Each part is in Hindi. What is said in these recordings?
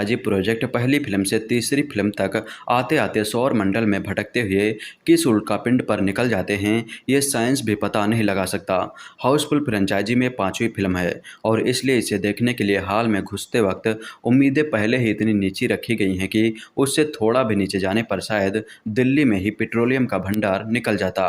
जी प्रोजेक्ट पहली फिल्म से तीसरी फिल्म तक आते आते सौर मंडल में भटकते हुए किस उल्कापिंड पर निकल जाते हैं, ये साइंस भी पता नहीं लगा सकता। हाउसफुल फ्रेंचाइजी में पांचवी फिल्म है और इसलिए इसे देखने के लिए हॉल में घुसते वक्त उम्मीदें पहले ही इतनी नीची रखी गई हैं कि उससे थोड़ा भी नीचे जाने पर शायद दिल्ली में ही पेट्रोलियम का भंडार निकल जाता।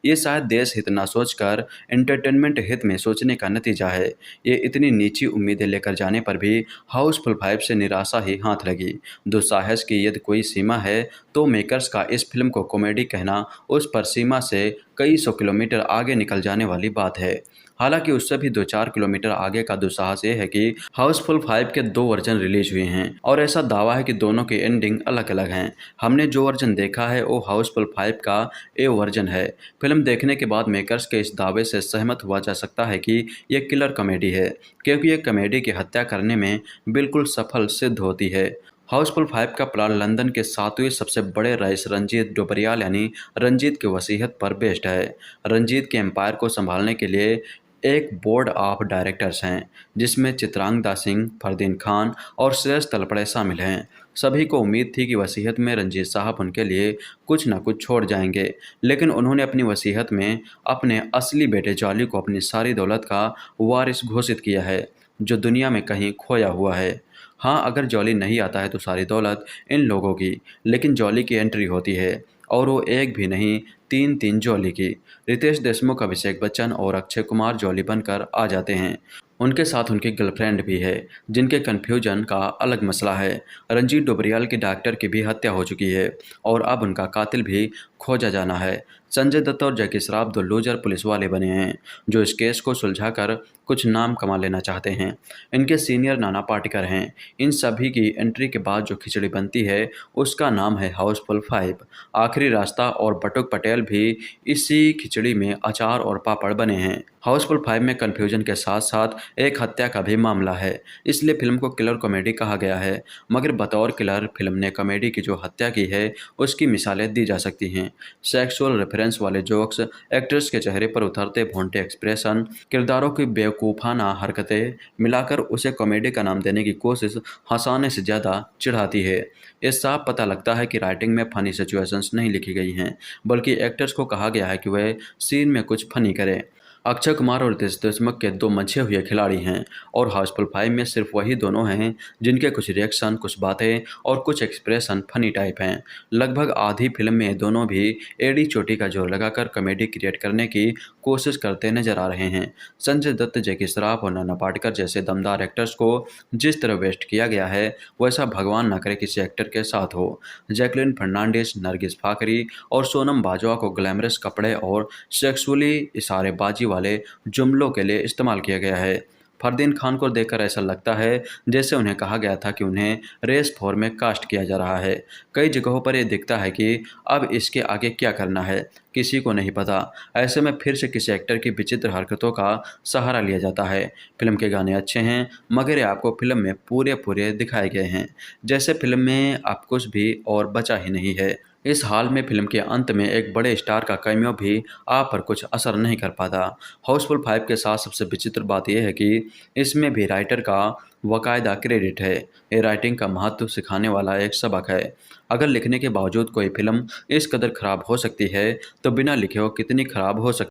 ये शायद देश हित ना सोचकर एंटरटेनमेंट हित में सोचने का नतीजा है। ये इतनी नीची उम्मीदें लेकर जाने पर भी हाउसफुल 5 से निराशा ही हाथ लगी। दुस्साहस की यदि कोई सीमा है तो मेकर्स का इस फिल्म को कॉमेडी कहना उस पर सीमा से कई सौ किलोमीटर आगे निकल जाने वाली बात है। हालांकि उससे भी 2-4 किलोमीटर आगे का दुस्साहस ये है कि हाउसफुल 5 के 2 वर्जन रिलीज हुए हैं और ऐसा दावा है कि दोनों की एंडिंग अलग अलग हैं। हमने जो वर्जन देखा है वो हाउसफुल 5 का ए वर्जन है। फिल्म देखने के बाद मेकर्स के इस दावे से सहमत हुआ जा सकता है कि यह किलर कॉमेडी है, क्योंकि यह कॉमेडी की हत्या करने में बिल्कुल सफल सिद्ध होती है। हाउसफुल 5 का प्लान लंदन के 7वें सबसे बड़े रईस रंजीत डोबरियाल यानी रंजीत की वसीयत पर बेस्ड है। रंजीत के एम्पायर को संभालने के लिए एक बोर्ड ऑफ डायरेक्टर्स हैं, जिसमें चित्रांगदा सिंह, फरदीन खान और श्रेयस तलपड़े शामिल हैं। सभी को उम्मीद थी कि वसीयत में रंजीत साहब उनके लिए कुछ न कुछ छोड़ जाएंगे, लेकिन उन्होंने अपनी वसीयत में अपने असली बेटे जॉली को अपनी सारी दौलत का वारिस घोषित किया है, जो दुनिया में कहीं खोया हुआ है। हाँ, अगर जॉली नहीं आता है तो सारी दौलत इन लोगों की, लेकिन जॉली की एंट्री होती है और वो एक भी नहीं, तीन तीन जॉली की। रितेश देशमुख, अभिषेक बच्चन और अक्षय कुमार जॉली बनकर आ जाते हैं। उनके साथ उनकी गर्लफ्रेंड भी है, जिनके कन्फ्यूजन का अलग मसला है। रंजीत डोबरियाल की डॉक्टर की भी हत्या हो चुकी है और अब उनका कातिल भी खोजा जाना है। संजय दत्त और जैकी श्रॉफ 2 लूजर पुलिस वाले बने हैं, जो इस केस को सुलझाकर कुछ नाम कमा लेना चाहते हैं। इनके सीनियर नाना पाटेकर हैं। इन सभी की एंट्री के बाद जो खिचड़ी बनती है उसका नाम है हाउसफुल 5। आखिरी रास्ता और बटुक पटेल भी इसी खिचड़ी में अचार और पापड़ बने हैं। हाउसफुल 5 में कन्फ्यूजन के साथ साथ एक हत्या का भी मामला है, इसलिए फिल्म को किलर कॉमेडी कहा गया है। मगर बतौर किलर फिल्म ने कॉमेडी की जो हत्या की है उसकी मिसालें दी जा सकती हैं। सेक्सुअल रेफरेंस वाले जोक्स, एक्टर्स के चेहरे पर उतरते भोंटे एक्सप्रेशन, किरदारों की बेवकूफ़ाना हरकतें मिलाकर उसे कॉमेडी का नाम देने की कोशिश हंसाने से ज़्यादा चिढ़ाती है। ये साफ पता लगता है कि राइटिंग में फ़नी सिचुएशंस नहीं लिखी गई हैं, बल्कि एक्टर्स को कहा गया है कि वह सीन में कुछ फ़नी करें। अक्षय कुमार और रितेश देशमुख के 2 मंझे हुए खिलाड़ी हैं और हाउसफुल 5 में सिर्फ वही दोनों हैं जिनके कुछ रिएक्शन, कुछ बातें और कुछ एक्सप्रेशन फनी टाइप हैं। लगभग आधी फिल्म में दोनों भी एड़ी चोटी का जोर लगाकर कॉमेडी क्रिएट करने की कोशिश करते नजर आ रहे हैं। संजय दत्त, जैकी श्रॉफ और नाना पाटेकर जैसे दमदार एक्टर्स को जिस तरह वेस्ट किया गया है वैसा भगवान न करे किसी एक्टर के साथ हो। जैकलिन फर्नांडिस, नरगिस फाकरी और सोनम बाजवा को ग्लैमरस कपड़े और सेक्सुअली इशारेबाजी वाले जुमलों के लिए इस्तेमाल किया गया है। फरदीन खान को देखकर ऐसा लगता है जैसे उन्हें कहा गया था कि उन्हें रेस 4 में कास्ट किया जा रहा है। कई जगहों पर यह दिखता है कि अब इसके आगे क्या करना है किसी को नहीं पता। ऐसे में फिर से किसी एक्टर की विचित्र हरकतों का सहारा लिया जाता है। फिल्म के गाने अच्छे हैं, मगर ये आपको फिल्म में पूरे पूरे दिखाए गए हैं, जैसे फिल्म में अब कुछ भी और बचा ही नहीं है। इस हाल में फिल्म के अंत में एक बड़े स्टार का कैमियो भी आप पर कुछ असर नहीं कर पाता। हाउसफुल 5 के साथ सबसे विचित्र बात यह है कि इसमें भी राइटर का बाकायदा क्रेडिट है। ये राइटिंग का महत्व सिखाने वाला एक सबक है। अगर लिखने के बावजूद कोई फिल्म इस कदर खराब हो सकती है तो बिना लिखे वो कितनी खराब हो सकती